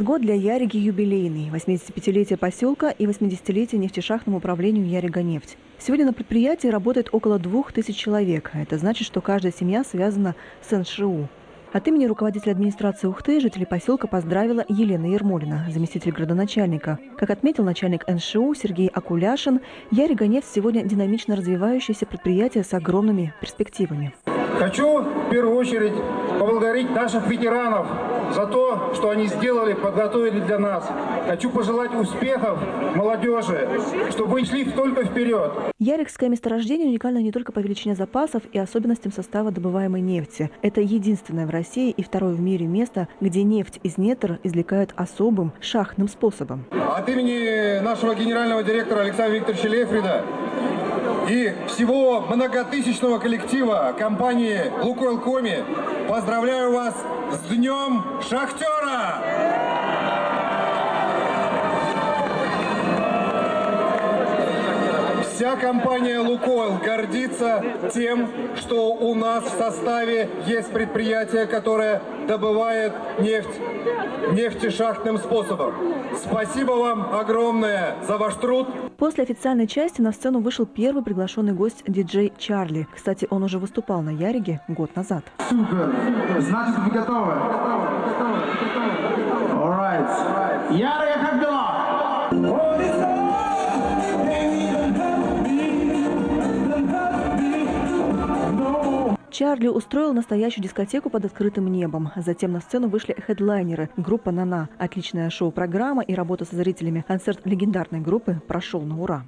Год для Яриги юбилейный. 85-летие поселка и 80-летие нефтешахтному управлению «Ярига-нефть». Сегодня на предприятии работает около 2000 человек. Это значит, что каждая семья связана с НШУ. От имени руководителя администрации Ухты жителей поселка поздравила Елена Ермолина, заместитель градоначальника. Как отметил начальник НШУ Сергей Акуляшин, «Ярига-нефть» сегодня динамично развивающееся предприятие с огромными перспективами. Хочу в первую очередь поблагодарить наших ветеранов за то, что они сделали, подготовили для нас. Хочу пожелать успехов молодежи, чтобы вы шли только вперед. Ярикское месторождение уникально не только по величине запасов и особенностям состава добываемой нефти. Это единственное в России и второе в мире место, где нефть из недр извлекают особым шахтным способом. От имени нашего генерального директора Александра Викторовича Лефрида и всего многотысячного коллектива компании «Лукойл Коми» поздравляю вас с Днем Шахтера! Вся компания «Лукойл» гордится тем, что у нас в составе есть предприятие, которое добывает нефть нефтешахтным способом. Спасибо вам огромное за ваш труд. После официальной части на сцену вышел первый приглашенный гость диджей Чарли. Кстати, он уже выступал на Яриге год назад. Супер! Значит, вы готовы? Alright. Ярига, как дела? Чарли устроил настоящую дискотеку под открытым небом. Затем на сцену вышли хедлайнеры, группа «Нана». Отличная шоу-программа и работа со зрителями. Концерт легендарной группы прошел на ура.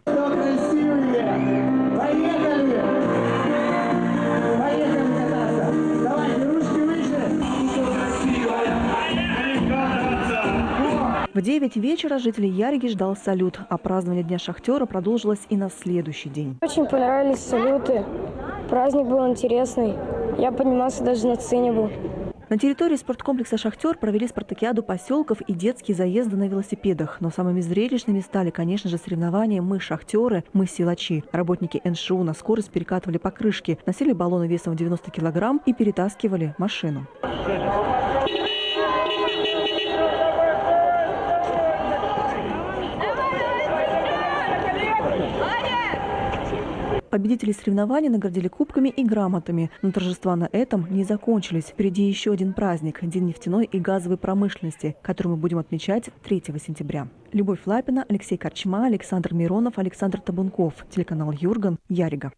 В 9 вечера жителей Яриги ждал салют, а празднование Дня Шахтера продолжилось и на следующий день. Очень понравились салюты. Праздник был интересный. Я поднимался, даже на сцене был. На территории спорткомплекса «Шахтер» провели спартакиаду поселков и детские заезды на велосипедах. Но самыми зрелищными стали, конечно же, соревнования «Мы шахтеры, мы силачи». Работники НШУ на скорость перекатывали покрышки, носили баллоны весом в 90 килограмм и перетаскивали машину. Победителей соревнований наградили кубками и грамотами. Но торжества на этом не закончились. Впереди еще один праздник – День нефтяной и газовой промышленности, который мы будем отмечать 3 сентября. Любовь Лапина, Алексей Корчма, Александр Миронов, Александр Табунков. Телеканал Юрган, Ярига.